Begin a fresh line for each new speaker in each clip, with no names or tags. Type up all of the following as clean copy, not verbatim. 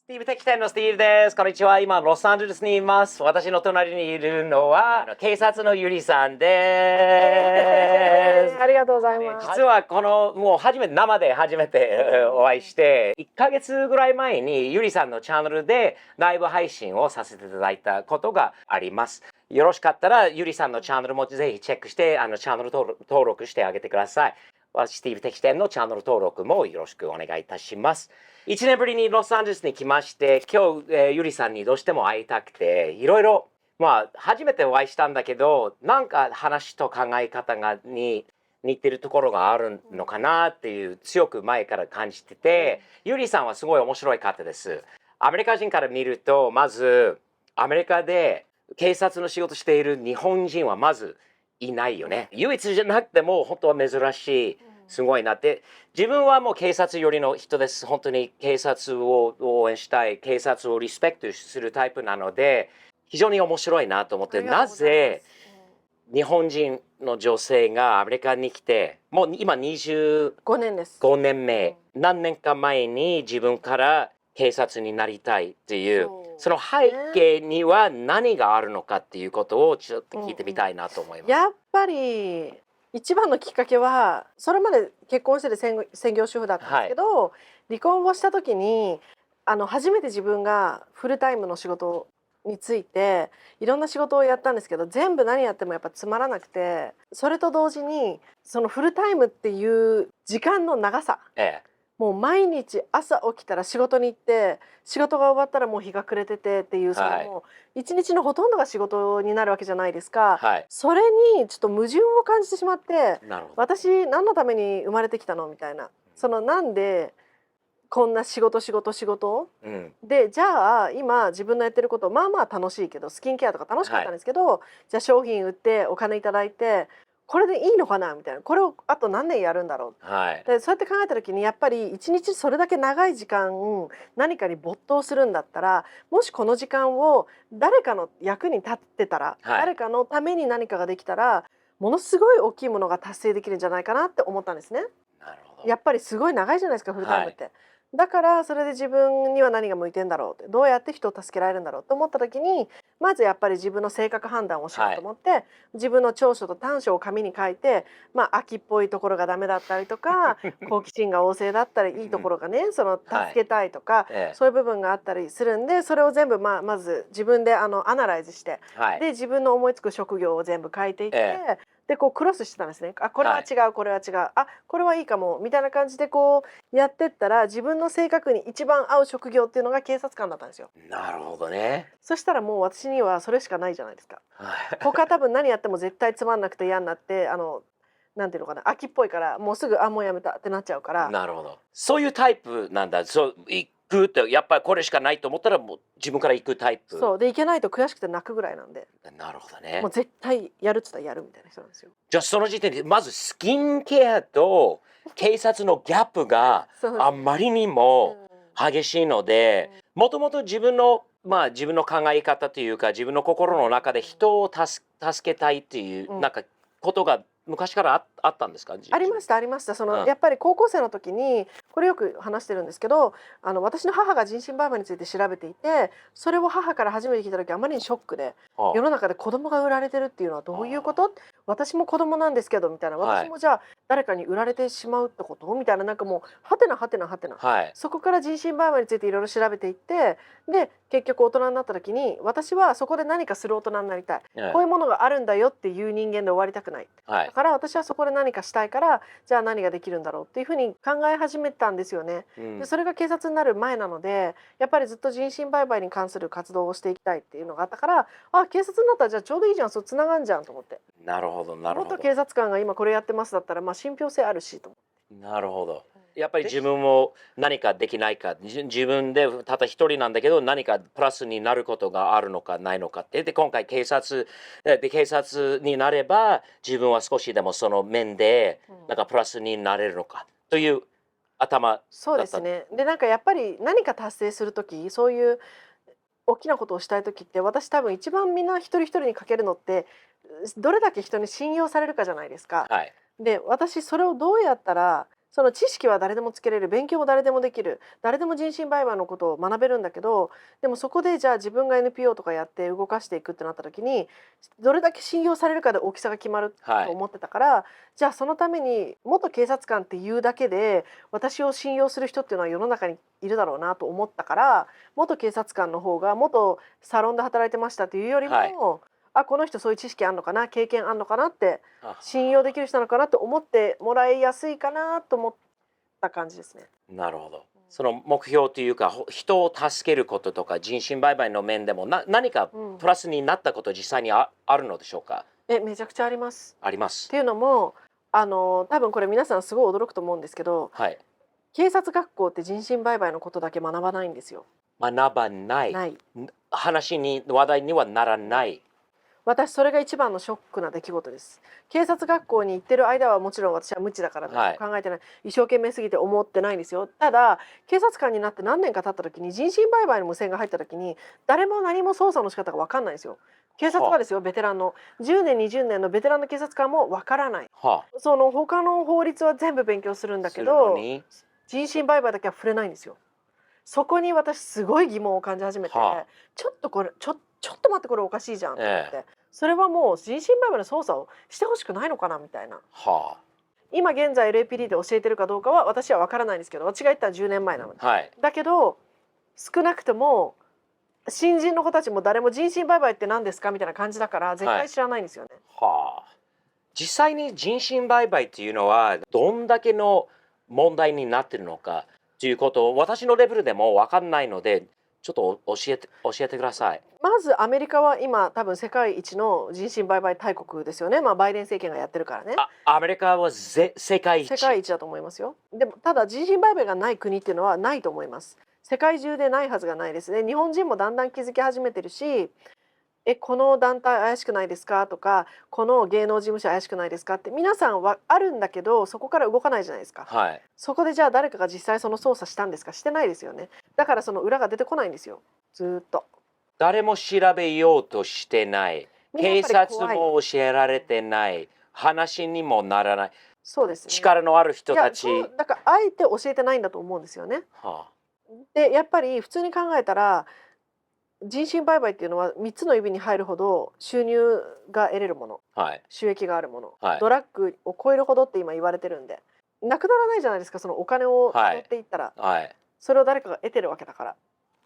ティーブ的店のスティーブです。こんにちは。今、ロサンゼルスにいます。私の隣にいるのは、警察のゆりさんです。
ありがとうございます。
実はもう生で初めてお会いして、1ヶ月ぐらい前にゆりさんのチャンネルでライブ配信をさせていただいたことがあります。よろしかったら、ゆりさんのチャンネルもぜひチェックして、チャンネル登録してあげてください。スティーブ的店のチャンネル登録もよろしくお願いいたします。1年ぶりにロサンゼルスに来まして、今日、ゆりさんにどうしても会いたくて、いろいろ、初めてお会いしたんだけど、なんか話と考え方に似てるところがあるのかなっていう強く前から感じてて、ゆりさんはすごい面白い方です。アメリカ人から見ると、まず、アメリカで警察の仕事している日本人はまずいないよね。唯一じゃなくても本当は珍しい。すごいなって。自分はもう警察寄りの人です。本当に警察を応援したい、警察をリスペクトするタイプなので、非常に面白いなと思って、なぜ日本人の女性がアメリカに来て、もう今25
年です。
5年目、何年か前に自分から警察になりたいっていう、その背景には何があるのかっていうことをちょっと聞いてみたいなと思います。
やっぱり一番のきっかけは、それまで結婚してて専業主婦だったんですけど、離婚をした時に初めて自分がフルタイムの仕事についていろんな仕事をやったんですけど、全部何やってもやっぱつまらなくて、それと同時にそのフルタイムっていう時間の長さ、もう毎日朝起きたら仕事に行って、仕事が終わったらもう日が暮れててっていう、そのもう一日のほとんどが仕事になるわけじゃないですか。それにちょっと矛盾を感じてしまって、私何のために生まれてきたのみたいな、そのなんでこんな仕事、で、じゃあ今自分のやってることまあまあ楽しいけど、スキンケアとか楽しかったんですけど、じゃあ商品売ってお金いただいてこれでいいのかなみたいな、これをあと何年やるんだろう、でそうやって考えた時に、やっぱり一日それだけ長い時間何かに没頭するんだったら、もしこの時間を誰かの役に立ってたら、誰かのために何かができたら、ものすごい大きいものが達成できるんじゃないかなって思ったんですね。やっぱりすごい長いじゃないですか、フルタイムって。だからそれで自分には何が向いてんだろうって、どうやって人を助けられるんだろうと思った時に、まずやっぱり自分の性格判断をしようと思って、自分の長所と短所を紙に書いて、秋っぽいところがダメだったりとか好奇心が旺盛だったり、いいところがね、その助けたいとか、そういう部分があったりするんで、それを全部まず自分でアナライズして、で自分の思いつく職業を全部書いていって、でこうクロスしてたんですね。あ、これは違う、これは違う、あ、これはいいかもみたいな感じでこうやってったら、自分の性格に一番合う職業っていうのが警察官だったんですよ。
なるほどね。
そしたらもう私にはそれしかないじゃないですか。他多分何やっても絶対つまんなくて嫌になって、なんていうのかな、秋っぽいからもうすぐもうやめたってなっちゃうから。
なるほど。そういうタイプなんだ。そう行くってやっぱりこれしかないと思ったらもう自分から行くタイプ。
そうで、行けないと悔しくて泣くぐらいなんで。
なるほどね。
もう絶対やるっつったらやるみたいな人なんですよ。
じゃあその時点でまずスキンケアと警察のギャップがあまりにも激しいので、もともと自分の考え方というか、自分の心の中で人を助けたいっていうなんかことが昔からあったんですか？
ありましたありました。やっぱり高校生の時にこれよく話してるんですけど、私の母が人身売買について調べていて、それを母から初めて聞いた時あまりにショックで、世の中で子供が売られてるっていうのはどういうこと？私も子供なんですけどみたいな、私もじゃあ誰かに売られてしまうってことみたいな、なんかもうはてなはてなはてな、そこから人身売買についていろいろ調べていって、で結局大人になった時に、私はそこで何かする大人になりたい、こういうものがあるんだよっていう人間で終わりたくない、だから私はそこで何かしたいから、じゃあ何ができるんだろうっていうふうに考え始めたんですよね。でそれが警察になる前なので、やっぱりずっと人身売買に関する活動をしていきたいっていうのがあったから、あ、警察になったらじゃあちょうどいいじゃん、そうつながんじゃんと思って。
なるほどなるほど。
元警察官が今これやってますだったら、信憑性あるしと思って。
なるほど。やっぱり自分も何かできないか、自分でただ一人なんだけど何かプラスになることがあるのかないのかって。で今回警察になれば自分は少しでもその面でなんかプラスになれるのかという頭だった。
そうですね。でなんかやっぱり何か達成する時、そういう大きなことをしたい時って、私多分一番みんな一人一人にかけるのって、どれだけ人に信用されるかじゃないですか。で私それをどうやったらその知識は誰でもつけれる、勉強も誰でもできる、誰でも人身売買のことを学べるんだけど、でもそこでじゃあ自分が NPO とかやって動かしていくってなった時にどれだけ信用されるかで大きさが決まると思ってたから、じゃあそのために元警察官っていうだけで私を信用する人っていうのは世の中にいるだろうなと思ったから、元警察官の方が元サロンで働いてましたっていうよりも、あ、この人そういう知識あんのかな、経験あんのかなって、信用できる人なのかなと思ってもらいやすいかなと思った感じですね。
なるほど。その目標というか、人を助けることとか人身売買の面でも何かプラスになったこと実際にあるのでしょうか？
めちゃくちゃあります。
あります。
っていうのも多分これ皆さんすごい驚くと思うんですけど、警察学校って人身売買のことだけ学ばないんですよ。
学ばない。話題にはならない。
私それが一番のショックな出来事です。警察学校に行ってる間はもちろん私は無知だから何も考えてない、一生懸命すぎて思ってないんですよ。ただ警察官になって何年か経った時に人身売買の無線が入った時に誰も何も捜査の仕方が分かんないんですよ。警察はですよ、ベテランの10年20年のベテランの警察官も分からない。その他の法律は全部勉強するんだけど人身売買だけは触れないんですよ。そこに私すごい疑問を感じ始めて、ちょっと待って、これおかしいじゃんって思って、それはもう人身売買の捜査をしてほしくないのかなみたいな。今現在 LAPD で教えてるかどうかは私は分からないんですけど、私が言ったら10年前なので、だけど少なくとも新人の子たちも誰も人身売買って何ですかみたいな感じだから絶対知らないんですよね。
実際に人身売買っていうのはどんだけの問題になってるのかということを私のレベルでも分かんないのでちょっと教えてください。
まずアメリカは今多分世界一の人身売買大国ですよね。バイデン政権がやってるからね。
アメリカは世界一
だと思いますよ。でもただ人身売買がない国っていうのはないと思います。世界中でないはずがないですね。日本人もだんだん気づき始めてるし、この団体怪しくないですかとか、この芸能事務所怪しくないですかって皆さんはあるんだけどそこから動かないじゃないですか。そこでじゃあ誰かが実際その捜査したんですか？してないですよね。だからその裏が出てこないんですよ、ずっと。
誰も調べようとしてない。警察も教えられてない。話にもならない。
そうですね。
力のある人たち。
だからあえて教えてないんだと思うんですよね。でやっぱり普通に考えたら人身売買っていうのは3つの指に入るほど収入が得れるもの、収益があるもの、ドラッグを超えるほどって今言われてるんで、なくならないじゃないですか、そのお金を取っていったら、それを誰かが得てるわけだから。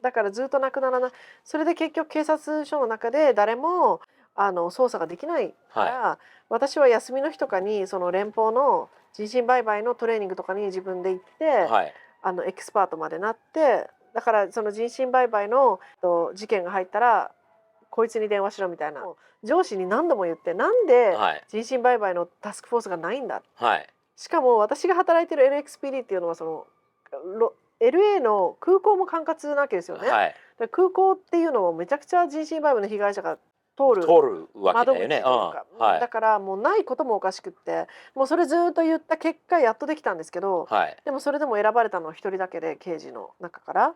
だからずっとなくならない。それで結局警察署の中で誰も捜査ができないから、私は休みの日とかにその連邦の人身売買のトレーニングとかに自分で行って、エキスパートまでなって、だからその人身売買の事件が入ったらこいつに電話しろみたいな上司に何度も言って、なんで人身売買のタスクフォースがないんだ、しかも私が働いてる LXPD っていうのはそのLA の空港も管轄なわけですよね。空港っていうのもめちゃくちゃ人身売買の被害者が通る
わけだよね。
だからもうないこともおかしくって、もうそれずっと言った結果やっとできたんですけど、でもそれでも選ばれたのは1人だけで、刑事の中から、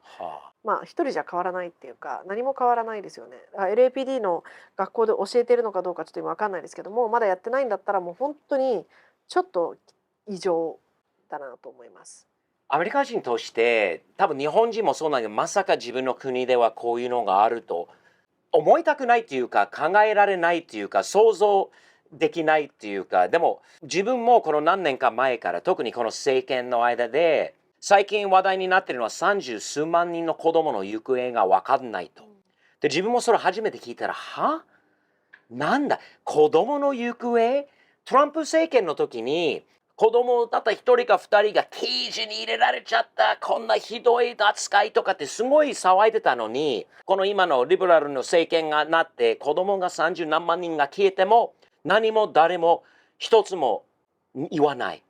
1人じゃ変わらないっていうか何も変わらないですよね。LAPD の学校で教えてるのかどうかちょっと今分かんないですけども、まだやってないんだったらもう本当にちょっと異常だなと思います。
アメリカ人として多分日本人もそうなんだけど、まさか自分の国ではこういうのがあると思いたくないっていうか、考えられないっていうか、想像できないっていうか、でも自分もこの何年か前から、特にこの政権の間で最近話題になっているのは30数万人の子供の行方が分かんないと。で自分もそれ初めて聞いたら、なんだ子供の行方？トランプ政権の時に子供たった1人か2人がケージに入れられちゃった、こんなひどい扱いとかってすごい騒いでたのに、この今のリベラルの政権がなって子供が30何万人が消えても何も誰も一つも言わない。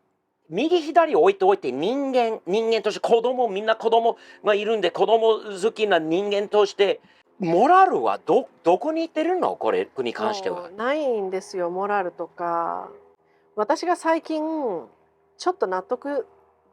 右左置いておいて人間としてみんな子供がいるんで、子供好きな人間としてモラルはどこに行ってるの？これに関しては
ないんですよ、モラルとか。私が最近ちょっと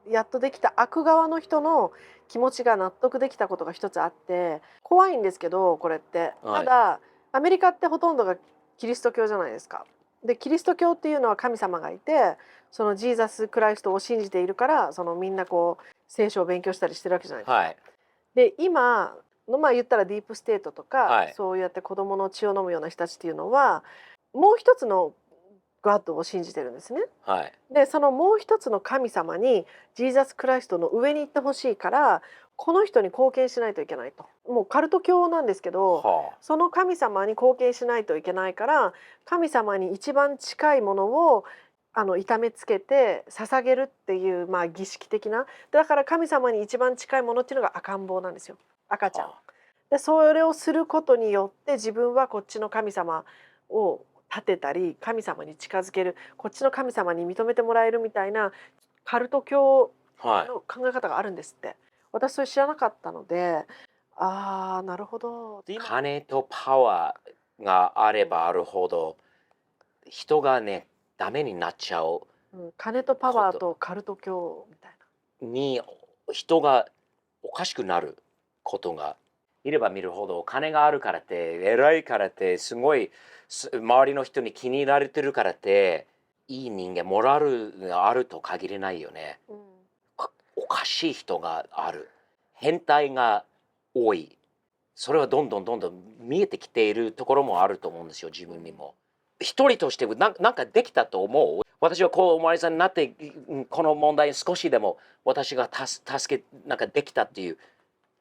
やっとできた悪側の人の気持ちが納得できたことが一つあって、怖いんですけどこれって、ただアメリカってほとんどがキリスト教じゃないですか。でキリスト教っていうのは神様がいて、そのジーザス・クライストを信じているから、そのみんなこう聖書を勉強したりしてるわけじゃないですか。
はい。
で今のまあ言ったらディープステートとか、
はい。
そうやって子供の血を飲むような人たちっていうのはもう一つのガッドを信じてるんですね。
はい。
でそのもう一つの神様にジーザス・クライストの上に行ってほしいから、この人に貢献しないといけないと。もうカルト教なんですけど、
は
その神様に貢献しないといけないから、神様に一番近いものを痛めつけて捧げるっていう、まあ、儀式的な。だから神様に一番近いものっていうのが赤ん坊なんですよ、赤ちゃん。
は
でそれをすることによって自分はこっちの神様を立てたり、神様に近づける、こっちの神様に認めてもらえるみたいなカルト教
はい。
の考え方があるんですって。私それ知らなかったので、ああなるほど。
金とパワーがあればあるほど、人がね、ダメになっちゃう
金とパワーとカルト教みたい
に、人がおかしくなることが、見れば見るほど、金があるからって、偉いからって、すごい周りの人に気に入られてるからって、いい人間、モラルがあると限りないよね。
な。
おかしい人がある。変態が多い。それはどんどんどんどん見えてきているところもあると思うんですよ、自分にも。一人としてなんかできたと思う。私はこうおまわりさんになって、この問題に少しでも私が助けなんかできたっていう、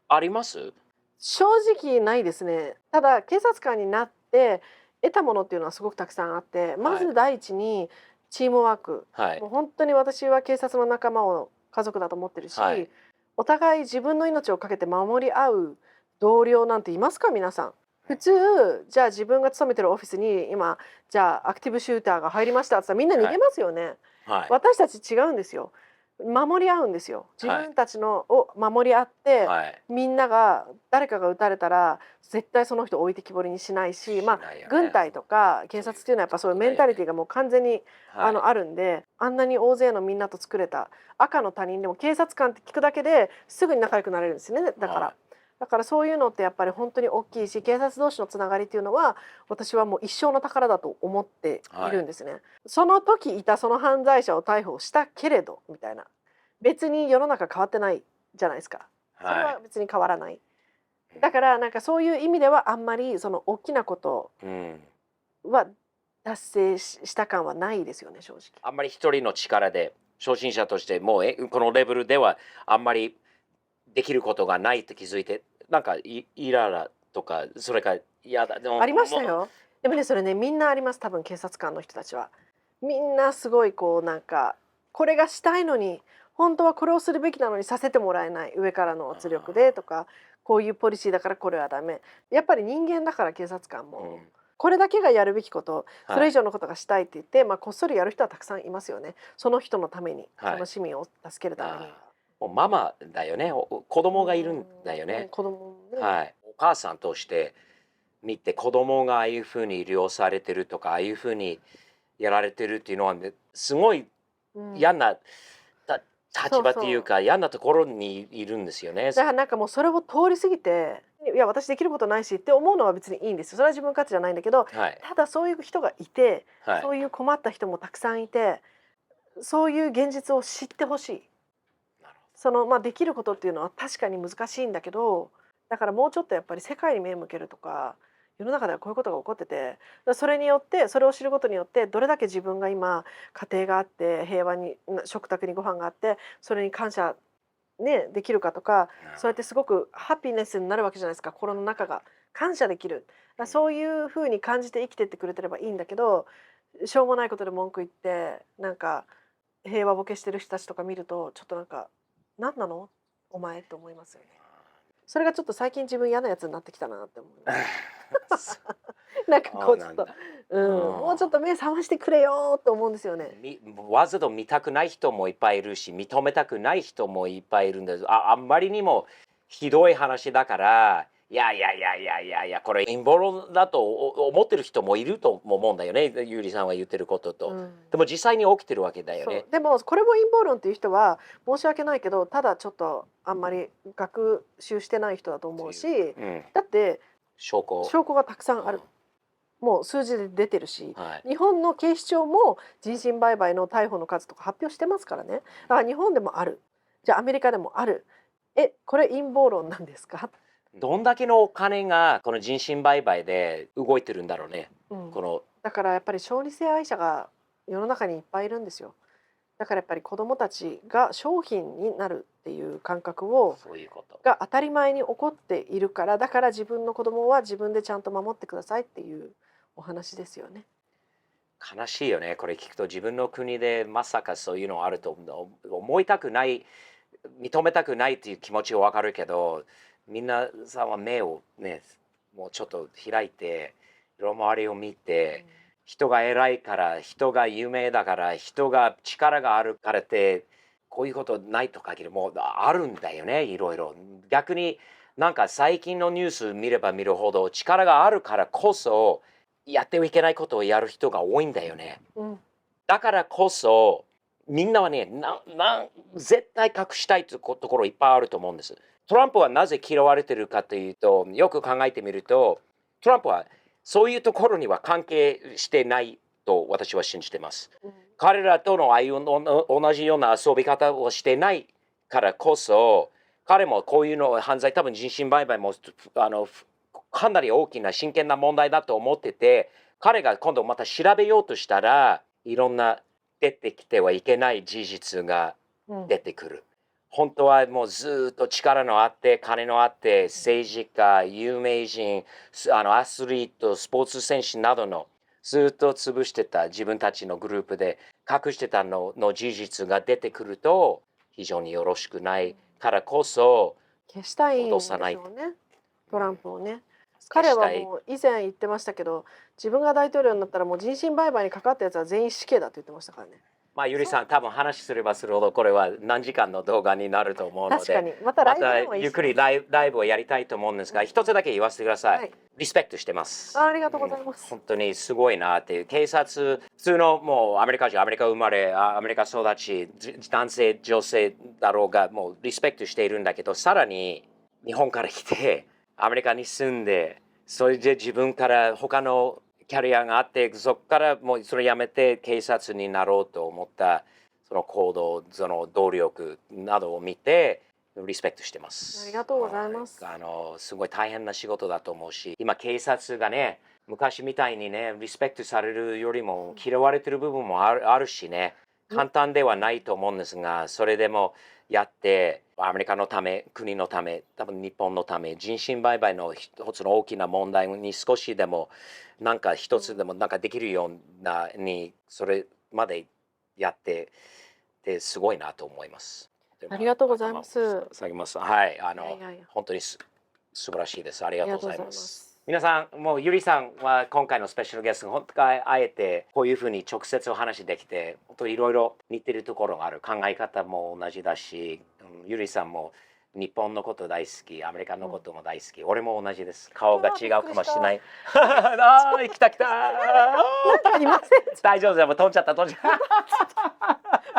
あります？
正直ないですね。ただ警察官になって得たものっていうのはすごくたくさんあって、まず第一にチームワーク。
はい
もう本当に私は警察の仲間を家族だと思ってるし、
はい
お互い自分の命をかけて守り合う同僚なんていますか皆さん。普通じゃあ自分が勤めてるオフィスに今じゃあアクティブシューターが入りましたって言ったらみんな逃げますよね。
はい
私たち違うんですよ。守り合うんですよ。自分たちのを守り合って、
はい
みんなが誰かが撃たれたら絶対その人を置いてきぼりにしないし、まあ
しないよね
軍隊とか警察っていうのはやっぱそういうメンタリティがもう完全に
はい
あるんで、あんなに大勢のみんなと作れた赤の他人でも警察官って聞くだけですぐに仲良くなれるんですよね。だから、
はい
だからそういうのってやっぱり本当に大きいし、警察同士のつながりっていうのは私はもう一生の宝だと思っているんですね。その時いたその犯罪者を逮捕したけれどみたいな、別に世の中変わってないじゃないですか。それは別に変わらない。だからなんかそういう意味ではあんまりその大きなこと
うん
は達成した感はないですよね、正直。
あんまり一人の力で初心者としてもうこのレベルではあんまりできることがないって気づいて、なんかイララとかそれか嫌だでも
ありましたよ。でもね、それね、みんなあります、多分警察官の人たちは。みんなすごいこうなんか、これがしたいのに、本当はこれをするべきなのにさせてもらえない、上からの圧力でとか、こういうポリシーだからこれはダメ。やっぱり人間だから警察官も、これだけがやるべきこと、それ以上のことがしたいって言って、まあこっそりやる人はたくさんいますよね。その人のために、その市民を助けるために。
もうママだよね。子供がいるんだよね。
子供ね。
はい。お母さんとして見て子供がああいうふうに利用されてるとかああいうふうにやられてるっていうのは、ね、すごい嫌な、立場っていうか嫌なところにいるんですよね。
だからなんかもうそれを通り過ぎて、いや私できることないしって思うのは別にいいんですよ。それは自分勝手じゃないんだけど、
はい
ただそういう人がいて、
はい
そういう困った人もたくさんいて、そういう現実を知ってほしい。そのまあできることっていうのは確かに難しいんだけど、だからもうちょっとやっぱり世界に目を向けるとか、世の中ではこういうことが起こってて、それによってそれを知ることによってどれだけ自分が今家庭があって平和に食卓にご飯があってそれに感謝ねできるかとか、そうやってすごくハピネスになるわけじゃないですか、心の中が感謝できる。そういうふうに感じて生きてってくれてればいいんだけど、しょうもないことで文句言ってなんか平和ボケしてる人たちとか見るとちょっとなんか何なのお前って思いますよね。それがちょっと最近自分嫌なやつになってきたなって思います。なんかこうちょっと、もうちょっと目覚ましてくれよって思うんですよね。
わざと見たくない人もいっぱいいるし認めたくない人もいっぱいいるんです。あんまりにもひどい話だからいやこれ陰謀論だと思ってる人もいると思うんだよね、ゆりさんは言ってることと、でも実際に起きてるわけだよね。
でもこれも陰謀論っていう人は申し訳ないけど、ただちょっとあんまり学習してない人だと思うし、だって
証拠
がたくさんある。もう数字で出てるし、
はい、
日本の警視庁も人身売買の逮捕の数とか発表してますからね。だから日本でもある。じゃあアメリカでもある。これ陰謀論なんですか？
どんだけのお金がこの人身売買で動いてるんだろうね。この
だからやっぱり小児性愛者が世の中にいっぱいいるんですよ。だからやっぱり子どもたちが商品になるっていう感覚
そういうこと
が当たり前に起こっているから、だから自分の子供は自分でちゃんと守ってくださいっていうお話ですよね。
悲しいよね。これ聞くと自分の国でまさかそういうのあると思いたくない、認めたくないっていう気持ちはわかるけど、みんなさんは目をね、もうちょっと開いて、いろんな周りを見て、人が偉いから、人が有名だから、人が力があるからって、こういうことないと限りもうあるんだよね、いろいろ。逆になんか最近のニュース見れば見るほど力があるからこそやってはいけないことをやる人が多いんだよね。だからこそみんなはね、絶対隠したいというところいっぱいあると思うんです。トランプはなぜ嫌われてるかというと、よく考えてみると、トランプはそういうところには関係してないと私は信じています。彼らとの同じような遊び方をしてないからこそ、彼もこういうの犯罪、多分人身売買もかなり大きな真剣な問題だと思ってて、彼が今度また調べようとしたら、いろんな出てきてはいけない事実が出てくる。本当はもうずっと力のあって、金のあって、政治家、有名人、アスリート、スポーツ選手などのずっと潰してた自分たちのグループで隠してたの事実が出てくると非常によろしくないからこそ
消したいんでしょうね、トランプをね。彼はもう以前言ってましたけど、自分が大統領になったらもう人身売買にかかったやつは全員死刑だって言ってましたからね。
まあゆりさん、多分話すればするほどこれは何時間の動画になると思うので、
確かにまたライブでもいいし、
ゆっくりライブをやりたいと思うんですが、一つだけ言わせてください。
はい、
リスペクトしてます。
ありがとうございます。
本当にすごいなっていう。警察、普通のもうアメリカ人、アメリカ生まれ、アメリカ育ち、男性、女性だろうが、もうリスペクトしているんだけど、さらに日本から来て、アメリカに住んで、それで自分から他のキャリアがあって、そこからもうそれやめて警察になろうと思った、その行動、その動力などを見て、リスペクトしてます。
ありがとうございます。
すごい大変な仕事だと思うし、今警察がね、昔みたいにね、リスペクトされるよりも嫌われてる部分もあるしね、簡単ではないと思うんですが、それでもやって、アメリカのため、国のため、多分日本のため、人身売買の一つの大きな問題に少しでも、なんか一つでもなんかできるようなに、それまでやって、すごいなと思います。
ありがとうございます。
はい、本当に素晴らしいです。ありがとうございます。皆さん、もうゆりさんは今回のスペシャルゲスト、本当にあえてこういうふうに直接お話できて、本当にいろいろ似てるところがある。考え方も同じだし、ゆりさんも日本のこと大好き、アメリカのことも大好き、俺も同じです。顔が違うかもしれない。ああ、来た来た。大丈夫です。もう飛んじゃった、飛んじゃった。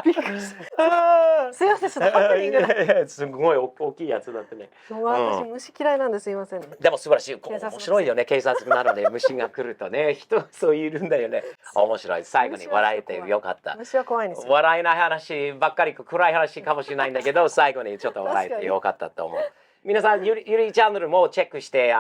びっくりした。すいません、ちょっとハプニング。
すごい大きいやつだってね。
私、虫嫌いなんです。すいませんね。
でも素晴らしい。面白いよね。警察なので虫が来るとね、人そういるんだよね。面白い。最後に笑えてよかった。
虫は怖いんですよ。
笑えない話ばっかり、暗い話かもしれないんだけど、最後にちょっと笑えてよかったと思う。皆さん、ゆりチャンネルもチェックして、チャン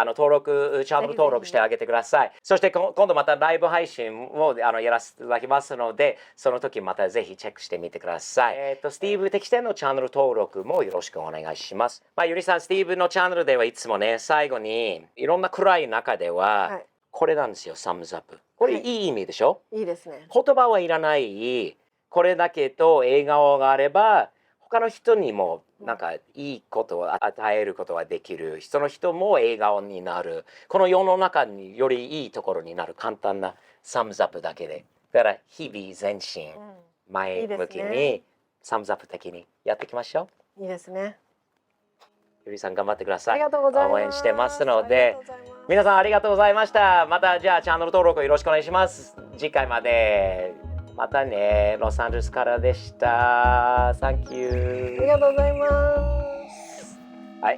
ネル登録してあげてください。そして今度またライブ配信をやらせていただきますので、その時またぜひチェックしてみてください。スティーブ適正のチャンネル登録もよろしくお願いします。ゆりさん、スティーブのチャンネルではいつもね、最後にいろんな暗い中では、これなんですよ、サムズアップ。これいい意味でしょ？
いいですね。
言葉はいらない。これだけと笑顔があれば、他の人にもなんかいいことを与えることができる。その人も笑顔になる。この世の中によりいいところになる簡単なサムズアップだけで。だから日々前進、前向きにサムズアップ的にやっていきましょ
う。いいですね。
ゆりさん頑張ってください。
ありがとうございます。
応援してますので、皆さんありがとうございました。またじゃあチャンネル登録よろしくお願いします。次回まで。またね、ロサンゼルスからでした。Thank you。
ありがとうございます。
はい。